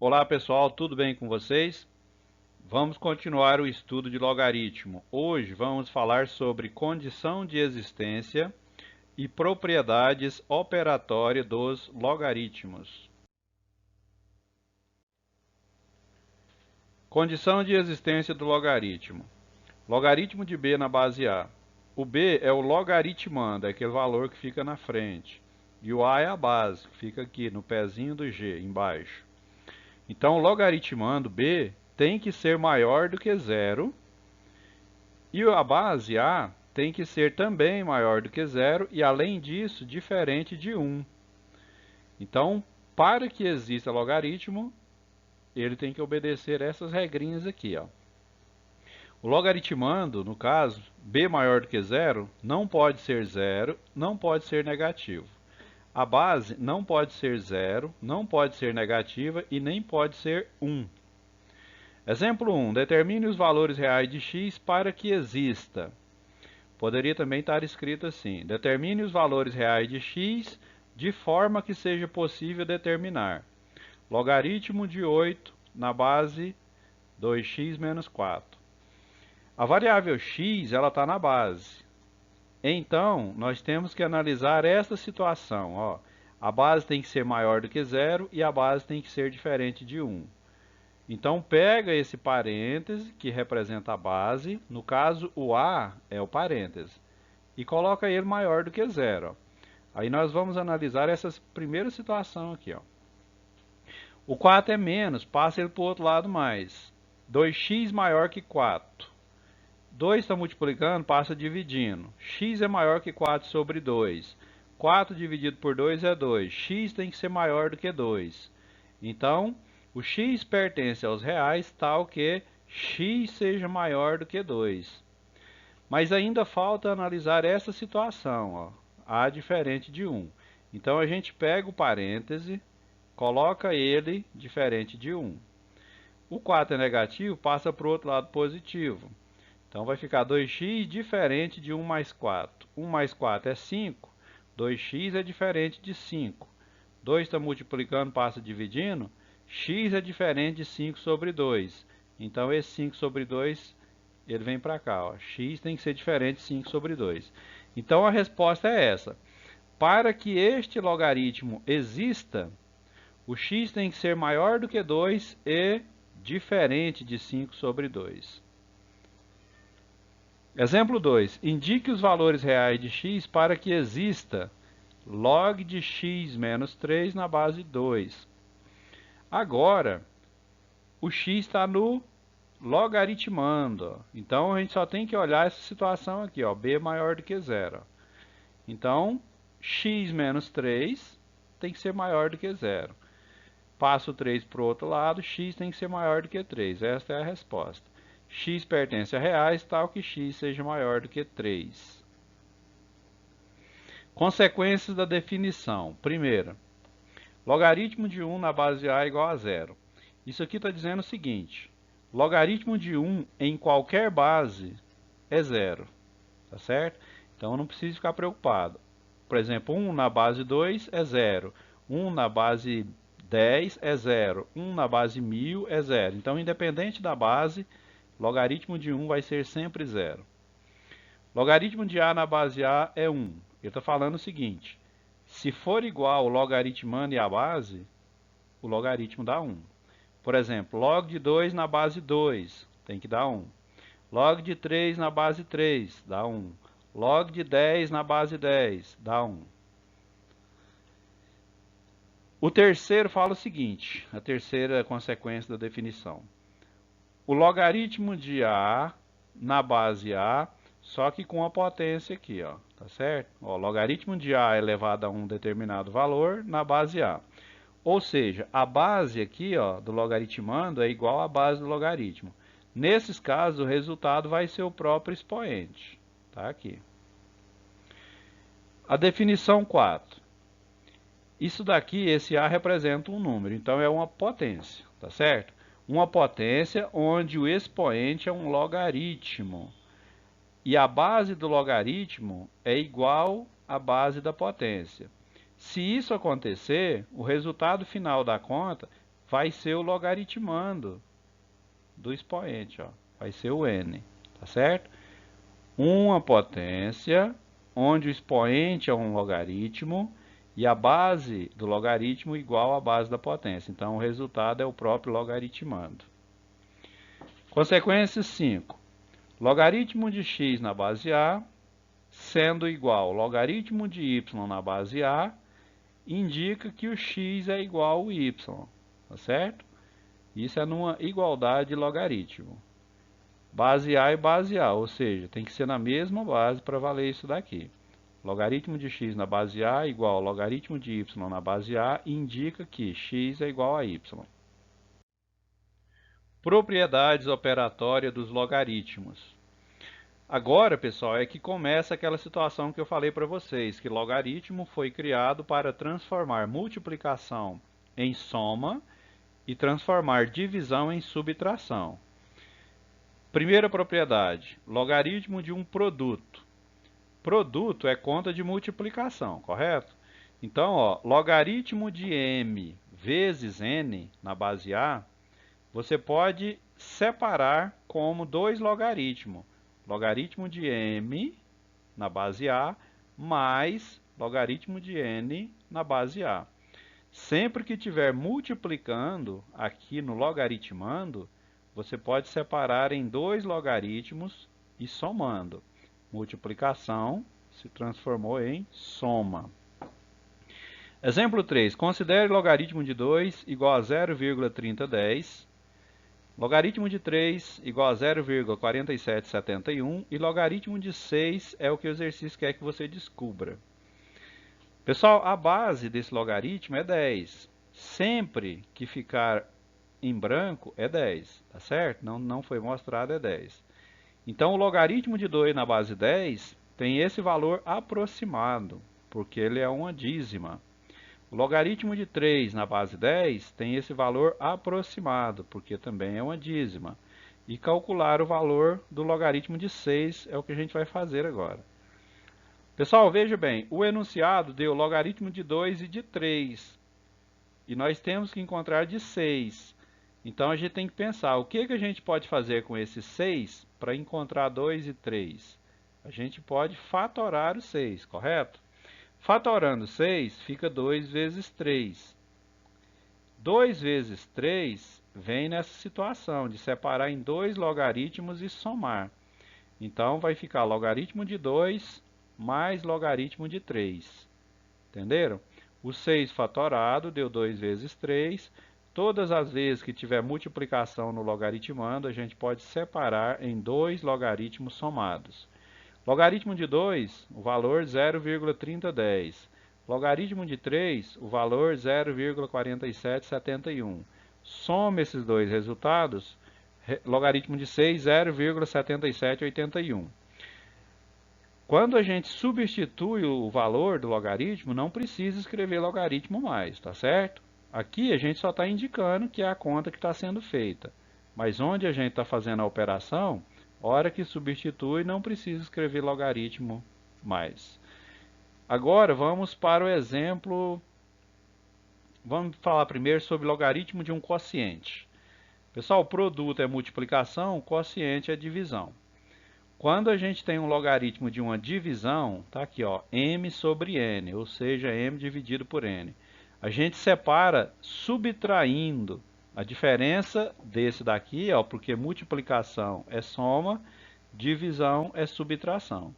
Olá pessoal, tudo bem com vocês? Vamos continuar o estudo de logaritmo. Hoje vamos falar sobre condição de existência e propriedades operatórias dos logaritmos. Condição de existência do logaritmo. Logaritmo de b na base a. O b é o logaritmando, é aquele valor que fica na frente. E o a é a base, que fica aqui no pezinho do g, embaixo. Então, logaritmando b tem que ser maior do que zero e a base a tem que ser também maior do que zero e, além disso, diferente de 1. Então, para que exista logaritmo, ele tem que obedecer essas regrinhas aqui, ó. O logaritmando, no caso, b maior do que zero, não pode ser zero, não pode ser negativo. A base não pode ser zero, não pode ser negativa e nem pode ser 1. Exemplo 1. Determine os valores reais de x para que exista. Poderia também estar escrito assim: determine os valores reais de x de forma que seja possível determinar. Logaritmo de 8 na base 2x menos 4. A variável x ela está na base. Então, nós temos que analisar esta situação. Ó. A base tem que ser maior do que zero e a base tem que ser diferente de 1. Então, pega esse parêntese, que representa a base, no caso, o A é o parêntese, e coloca ele maior do que zero. Aí nós vamos analisar essa primeira situação aqui. Ó. O 4 é menos, passa ele para o outro lado mais. 2x maior que 4. 2 está multiplicando, passa dividindo. X é maior que 4 sobre 2. 4 dividido por 2 é 2. X tem que ser maior do que 2. Então, o x pertence aos reais, tal que x seja maior do que 2. Mas ainda falta analisar essa situação, ó, a diferente de 1. Então a gente pega o parêntese, coloca ele diferente de 1. O 4 é negativo, passa para o outro lado positivo. Então vai ficar 2x diferente de 1 mais 4. 1 mais 4 é 5, 2x é diferente de 5. 2 está multiplicando, passa dividindo. X é diferente de 5 sobre 2. Então, esse 5 sobre 2, ele vem para cá. Ó. X tem que ser diferente de 5 sobre 2. Então, a resposta é essa. Para que este logaritmo exista, o x tem que ser maior do que 2 e diferente de 5 sobre 2. Exemplo 2. Indique os valores reais de x para que exista log de x menos 3 na base 2. Agora, o x está no logaritmando. Ó. Então, a gente só tem que olhar essa situação aqui, ó, b maior do que zero. Então, x menos 3 tem que ser maior do que zero. Passo o 3 para o outro lado, x tem que ser maior do que 3. Esta é a resposta. X pertence a reais, tal que x seja maior do que 3. Consequências da definição. Primeira, logaritmo de 1 na base a é igual a zero. Isso aqui está dizendo o seguinte: logaritmo de 1 em qualquer base é zero. Tá certo? Então não precisa ficar preocupado. Por exemplo, 1 na base 2 é zero. 1 na base 10 é zero. 1 na base 1000 é zero. Então, independente da base, logaritmo de 1 vai ser sempre zero. Logaritmo de a na base a é 1. Ele está falando o seguinte: se for igual o logaritmando e a base, o logaritmo dá 1. Por exemplo, log de 2 na base 2 tem que dar 1. Log de 3 na base 3 dá 1. Log de 10 na base 10 dá 1. O terceiro fala o seguinte, a terceira consequência da definição. O logaritmo de a na base a, só que com a potência aqui, ó, tá certo? Ó, logaritmo de a elevado a um determinado valor na base a. Ou seja, a base aqui, ó, do logaritmando é igual à base do logaritmo. Nesses casos, o resultado vai ser o próprio expoente. Tá aqui. A definição 4. Isso daqui, esse a representa um número, então é uma potência, tá certo? Uma potência onde o expoente é um logaritmo. E a base do logaritmo é igual à base da potência. Se isso acontecer, o resultado final da conta vai ser o logaritmando do expoente, ó. Vai ser o n, tá certo? Uma potência, onde o expoente é um logaritmo e a base do logaritmo igual à base da potência. Então, o resultado é o próprio logaritmando. Consequência 5. Logaritmo de x na base A, sendo igual ao logaritmo de y na base A, indica que o x é igual ao y, tá certo? Isso é numa igualdade de logaritmo. Base A e base A, ou seja, tem que ser na mesma base para valer isso daqui. Logaritmo de x na base A igual ao logaritmo de y na base A indica que x é igual a y. Propriedades operatórias dos logaritmos. Agora, pessoal, é que começa aquela situação que eu falei para vocês, que logaritmo foi criado para transformar multiplicação em soma e transformar divisão em subtração. Primeira propriedade, logaritmo de um produto. Produto é conta de multiplicação, correto? Então, ó, logaritmo de m vezes n na base A, você pode separar como dois logaritmos. Logaritmo de m na base A mais logaritmo de n na base A. Sempre que estiver multiplicando aqui no logaritmando, você pode separar em dois logaritmos e somando. Multiplicação se transformou em soma. Exemplo 3. Considere logaritmo de 2 igual a 0,3010, logaritmo de 3 igual a 0,4771 e logaritmo de 6 é o que o exercício quer que você descubra. Pessoal, a base desse logaritmo é 10. Sempre que ficar em branco é 10, tá certo? Não foi mostrado, é 10. Então, o logaritmo de 2 na base 10 tem esse valor aproximado, porque ele é uma dízima. O logaritmo de 3 na base 10 tem esse valor aproximado, porque também é uma dízima. E calcular o valor do logaritmo de 6 é o que a gente vai fazer agora. Pessoal, veja bem, o enunciado deu logaritmo de 2 e de 3. E nós temos que encontrar de 6. Então, a gente tem que pensar, o que a gente pode fazer com esses 6 para encontrar 2 e 3? A gente pode fatorar o 6, correto? Fatorando 6, fica 2 vezes 3. 2 vezes 3 vem nessa situação de separar em dois logaritmos e somar. Então, vai ficar logaritmo de 2 mais logaritmo de 3. Entenderam? O 6 fatorado deu 2 vezes 3. Todas as vezes que tiver multiplicação no logaritmando, a gente pode separar em dois logaritmos somados. Logaritmo de 2, o valor 0,3010. Logaritmo de 3, o valor 0,4771. Soma esses dois resultados, logaritmo de 6, 0,7781. Quando a gente substitui o valor do logaritmo, não precisa escrever logaritmo mais, tá certo? Aqui a gente só está indicando que é a conta que está sendo feita. Mas onde a gente está fazendo a operação, hora que substitui, não precisa escrever logaritmo mais. Agora vamos para o exemplo. Vamos falar primeiro sobre logaritmo de um quociente. Pessoal, o produto é multiplicação, o quociente é divisão. Quando a gente tem um logaritmo de uma divisão, tá aqui, ó, m sobre n, ou seja, m dividido por n. A gente separa subtraindo a diferença desse daqui, ó, porque multiplicação é soma, divisão é subtração.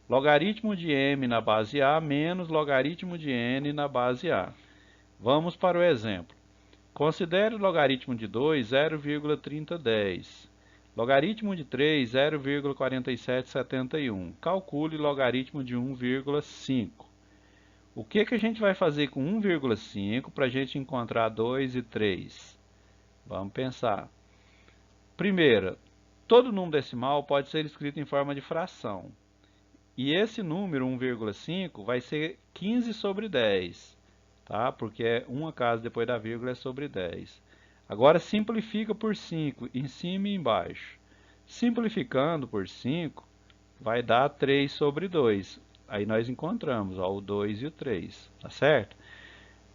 Logaritmo de m na base A menos logaritmo de n na base A. Vamos para o exemplo. Considere o logaritmo de 2, 0,3010. Logaritmo de 3, 0,4771. Calcule logaritmo de 1,5. O que a gente vai fazer com 1,5 para a gente encontrar 2 e 3? Vamos pensar. Primeiro, todo número decimal pode ser escrito em forma de fração. E esse número, 1,5, vai ser 15 sobre 10. Tá? Porque uma casa depois da vírgula é sobre 10. Agora simplifica por 5, em cima e embaixo. Simplificando por 5, vai dar 3 sobre 2. Aí nós encontramos, ó, o 2 e o 3, tá certo?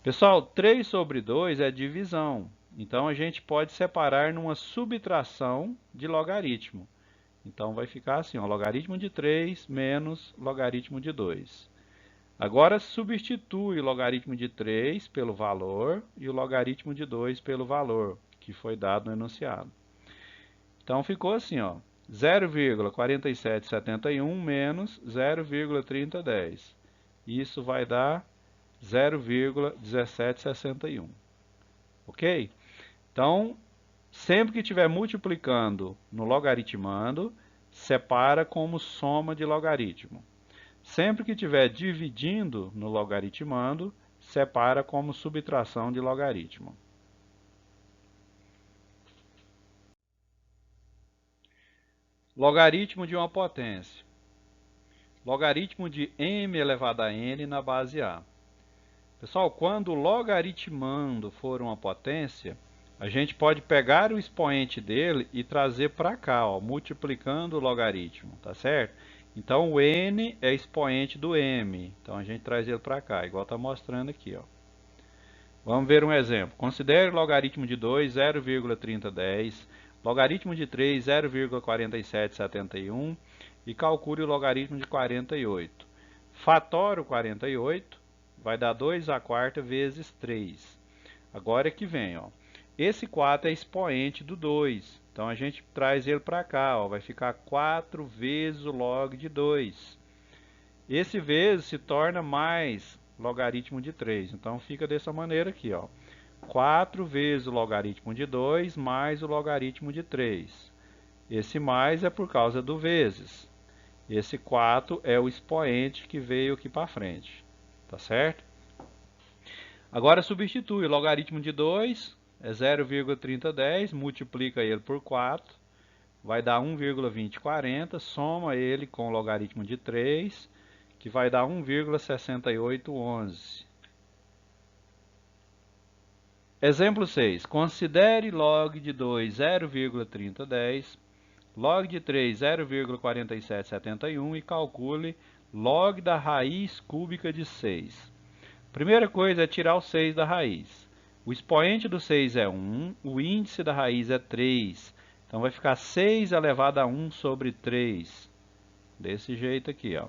Pessoal, 3 sobre 2 é divisão. Então a gente pode separar numa subtração de logaritmo. Então vai ficar assim, ó, logaritmo de 3 menos logaritmo de 2. Agora substitui o logaritmo de 3 pelo valor e o logaritmo de 2 pelo valor, que foi dado no enunciado. Então ficou assim, ó, 0,4771 menos 0,3010. Isso vai dar 0,1761. Ok? Então, sempre que estiver multiplicando no logaritmando, separa como soma de logaritmo. Sempre que estiver dividindo no logaritmando, separa como subtração de logaritmo. Logaritmo de uma potência. Logaritmo de m elevado a n na base a. Pessoal, quando o logaritmando for uma potência, a gente pode pegar o expoente dele e trazer para cá, ó, multiplicando o logaritmo, tá certo? Então o n é expoente do m, então a gente traz ele para cá, igual está mostrando aqui, ó. Vamos ver um exemplo. Considere o logaritmo de 2, 0,3010, logaritmo de 3, 0,4771 e calcule o logaritmo de 48. Fatore o 48, vai dar 2 a quarta vezes 3. Agora é que vem, ó. Esse 4 é expoente do 2, então a gente traz ele para cá, ó, vai ficar 4 vezes o log de 2. Esse vezes se torna mais logaritmo de 3, então fica dessa maneira aqui, ó. 4 vezes o logaritmo de 2 mais o logaritmo de 3. Esse mais é por causa do vezes. Esse 4 é o expoente que veio aqui para frente, tá certo? Agora substitui o logaritmo de 2, é 0,3010, multiplica ele por 4, vai dar 1,2040, soma ele com o logaritmo de 3, que vai dar 1,6811. Exemplo 6. Considere log de 2, 0,3010, log de 3, 0,4771 e calcule log da raiz cúbica de 6. Primeira coisa é tirar o 6 da raiz. O expoente do 6 é 1, o índice da raiz é 3. Então vai ficar 6 elevado a 1 sobre 3. Desse jeito aqui, ó.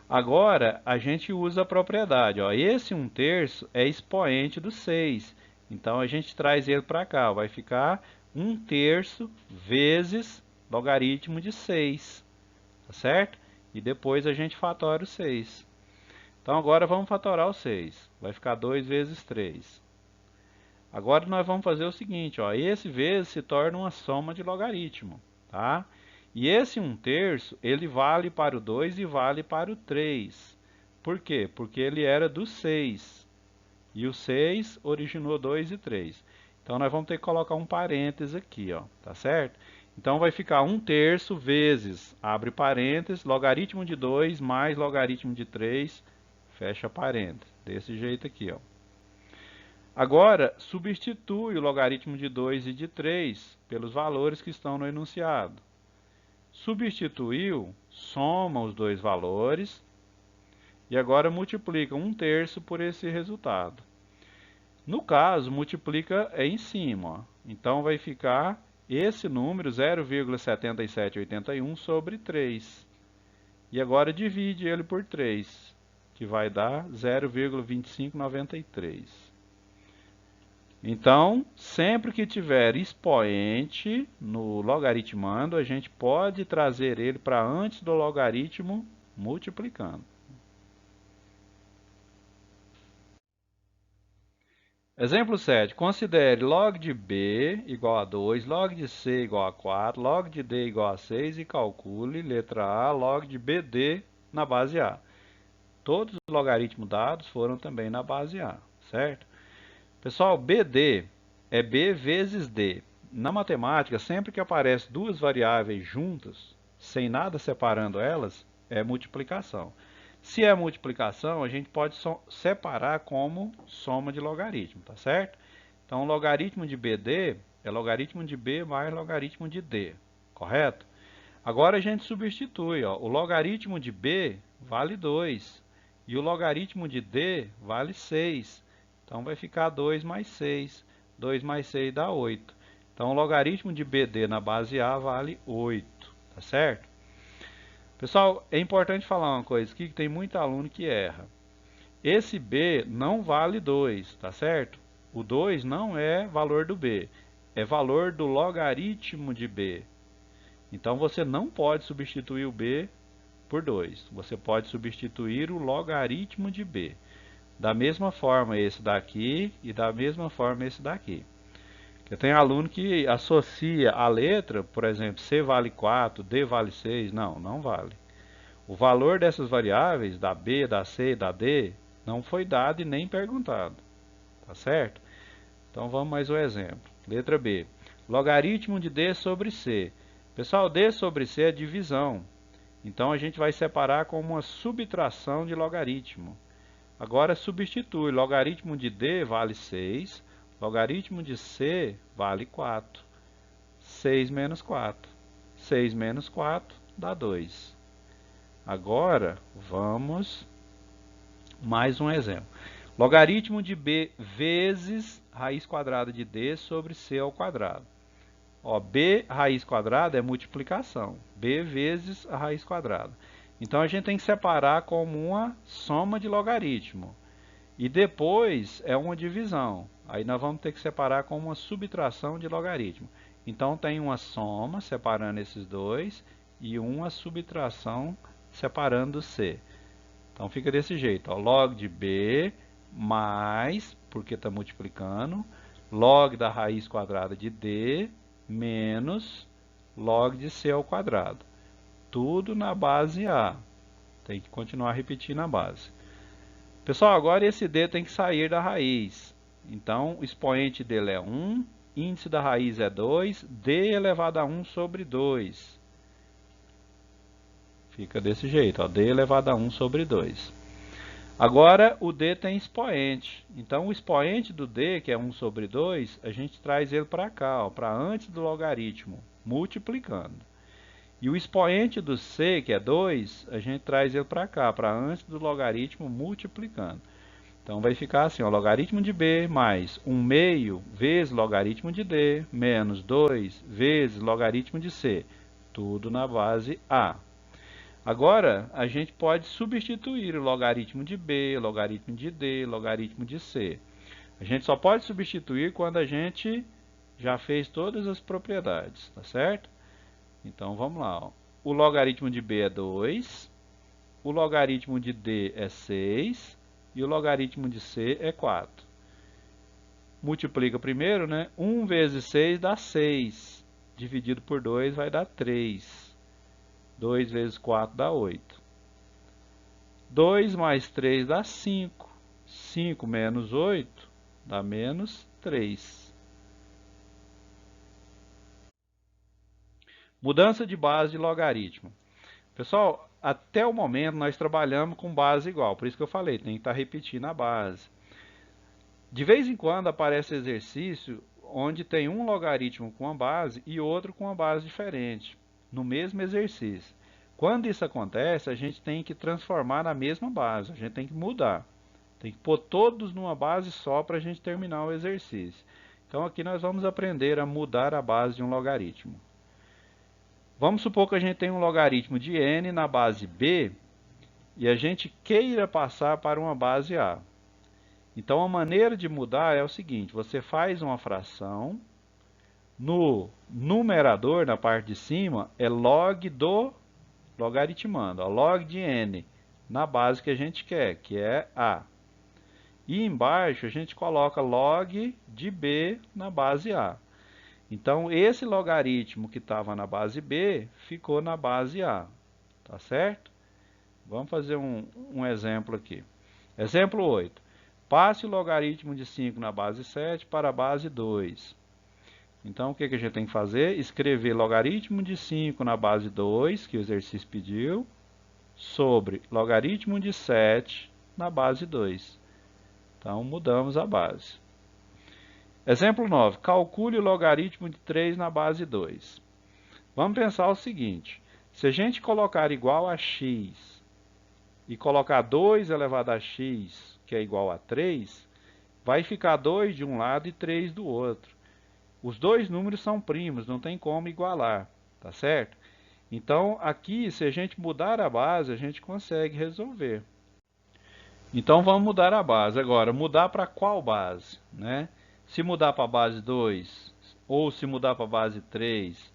Agora a gente usa a propriedade, ó. Esse 1/3 é expoente do 6. Então a gente traz ele para cá, ó. Vai ficar 1/3 vezes logaritmo de 6. Tá certo? E depois a gente fatora o 6. Então agora vamos fatorar o 6. Vai ficar 2 vezes 3. Agora nós vamos fazer o seguinte, ó, esse vezes se torna uma soma de logaritmo, tá? E esse 1/3, ele vale para o 2 e vale para o 3. Por quê? Porque ele era do 6. E o 6 originou 2 e 3. Então nós vamos ter que colocar um parênteses aqui, ó, tá certo? Então vai ficar 1/3 vezes, abre parênteses, logaritmo de 2 mais logaritmo de 3, fecha parênteses. Desse jeito aqui, ó. Agora, substitui o logaritmo de 2 e de 3 pelos valores que estão no enunciado. Substituiu, soma os dois valores e agora multiplica 1/3 por esse resultado. No caso, multiplica em cima, ó. Então vai ficar esse número 0,7781 sobre 3. E agora divide ele por 3, que vai dar 0,2593. Então, sempre que tiver expoente no logaritmando, a gente pode trazer ele para antes do logaritmo multiplicando. Exemplo 7. Considere log de b igual a 2, log de c igual a 4, log de d igual a 6 e calcule, letra A, log de bd na base A. Todos os logaritmos dados foram também na base A, certo? Pessoal, BD é B vezes D. Na matemática, sempre que aparecem duas variáveis juntas, sem nada separando elas, é multiplicação. Se é multiplicação, a gente pode separar como soma de logaritmo, tá certo? Então, o logaritmo de BD é logaritmo de B mais logaritmo de D, correto? Agora a gente substitui, ó, o logaritmo de B vale 2 e o logaritmo de D vale 6. Então vai ficar 2 mais 6. 2 mais 6 dá 8. Então, o logaritmo de BD na base A vale 8, tá certo? Pessoal, é importante falar uma coisa aqui, que tem muito aluno que erra. Esse B não vale 2, tá certo? O 2 não é valor do B, é valor do logaritmo de B. Então, você não pode substituir o B por 2. Você pode substituir o logaritmo de B. Da mesma forma esse daqui e da mesma forma esse daqui. Eu tenho aluno que associa a letra, por exemplo, C vale 4, D vale 6. Não, não vale. O valor dessas variáveis, da B, da C e da D, não foi dado e nem perguntado. Tá certo? Então vamos mais um exemplo. Letra B. Logaritmo de D sobre C. Pessoal, D sobre C é divisão. Então a gente vai separar como uma subtração de logaritmo. Agora substitui. Logaritmo de D vale 6. Logaritmo de C vale 4. 6 menos 4. 6 menos 4 dá 2. Agora, vamos mais um exemplo. Logaritmo de B vezes raiz quadrada de D sobre C ao quadrado. Ó, B raiz quadrada é multiplicação. B vezes a raiz quadrada. Então, a gente tem que separar como uma soma de logaritmo. E depois é uma divisão. Aí nós vamos ter que separar como uma subtração de logaritmo. Então, tem uma soma separando esses dois e uma subtração separando C. Então fica desse jeito, ó, log de B mais, porque está multiplicando, log da raiz quadrada de D menos log de C ao quadrado. Tudo na base A. Tem que continuar repetindo a base. Pessoal, agora esse D tem que sair da raiz. Então o expoente dele é 1, índice da raiz é 2, D elevado a 1 sobre 2. Fica desse jeito, ó, D elevado a 1 sobre 2. Agora, o D tem expoente. Então, o expoente do D, que é 1 sobre 2, a gente traz ele para cá, para antes do logaritmo, multiplicando. E o expoente do C, que é 2, a gente traz ele para cá, para antes do logaritmo, multiplicando. Então, vai ficar assim, ó, logaritmo de B mais 1 meio vezes logaritmo de D, menos 2 vezes logaritmo de C. Tudo na base A. Agora, a gente pode substituir o logaritmo de B, logaritmo de D, logaritmo de C. A gente só pode substituir quando a gente já fez todas as propriedades, tá certo? Então, vamos lá. Ó. O logaritmo de B é 2, o logaritmo de D é 6 e o logaritmo de C é 4. Multiplica primeiro, né? 1 vezes 6 dá 6, dividido por 2 vai dar 3. 2 vezes 4 dá 8. 2 mais 3 dá 5. 5 menos 8 dá menos 3. Mudança de base de logaritmo. Pessoal, até o momento nós trabalhamos com base igual. Por isso que eu falei, tem que estar repetindo a base. De vez em quando aparece exercício onde tem um logaritmo com uma base e outro com uma base diferente, no mesmo exercício. Quando isso acontece, a gente tem que transformar na mesma base, a gente tem que mudar. Tem que pôr todos numa base só para a gente terminar o exercício. Então aqui nós vamos aprender a mudar a base de um logaritmo. Vamos supor que a gente tem um logaritmo de n na base B e a gente queira passar para uma base A. Então a maneira de mudar é o seguinte, você faz uma fração, no numerador, na parte de cima, é log do logaritmando, ó, log de n, na base que a gente quer, que é A. E embaixo a gente coloca log de B na base A. Então esse logaritmo que estava na base B, ficou na base A, tá certo? Vamos fazer um exemplo aqui. Exemplo 8. Passe o logaritmo de 5 na base 7 para a base 2. Então, o que a gente tem que fazer? Escrever logaritmo de 5 na base 2, que o exercício pediu, sobre logaritmo de 7 na base 2. Então, mudamos a base. Exemplo 9. Calcule o logaritmo de 3 na base 2. Vamos pensar o seguinte. Se a gente colocar igual a x e colocar 2 elevado a x, que é igual a 3, vai ficar 2 de um lado e 3 do outro. Os dois números são primos, não tem como igualar, tá certo? Então, aqui, se a gente mudar a base, a gente consegue resolver. Então, vamos mudar a base. Agora, mudar para qual base, né? Se mudar para a base 2 ou se mudar para a base 3.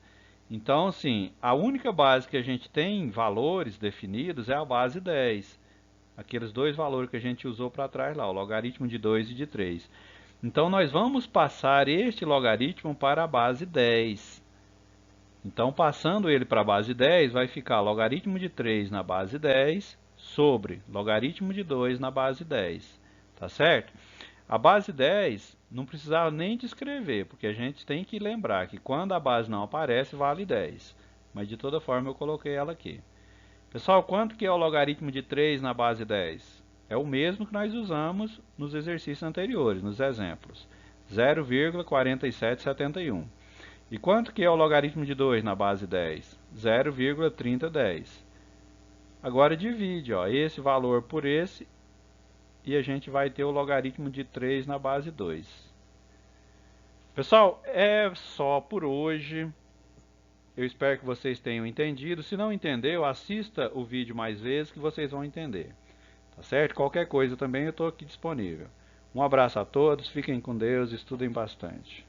Então, assim, a única base que a gente tem valores definidos é a base 10. Aqueles dois valores que a gente usou para trás lá, o logaritmo de 2 e de 3. Então, nós vamos passar este logaritmo para a base 10. Então, passando ele para a base 10, vai ficar logaritmo de 3 na base 10 sobre logaritmo de 2 na base 10. Tá certo? A base 10 não precisava nem de escrever, porque a gente tem que lembrar que quando a base não aparece, vale 10. Mas de toda forma eu coloquei ela aqui. Pessoal, quanto que é o logaritmo de 3 na base 10? É o mesmo que nós usamos nos exercícios anteriores, nos exemplos. 0,4771. E quanto que é o logaritmo de 2 na base 10? 0,3010. Agora divide esse valor por esse e a gente vai ter o logaritmo de 3 na base 2. Pessoal, é só por hoje. Eu espero que vocês tenham entendido. Se não entendeu, assista o vídeo mais vezes que vocês vão entender. Tá certo? Qualquer coisa também eu estou aqui disponível. Um abraço a todos, fiquem com Deus, estudem bastante.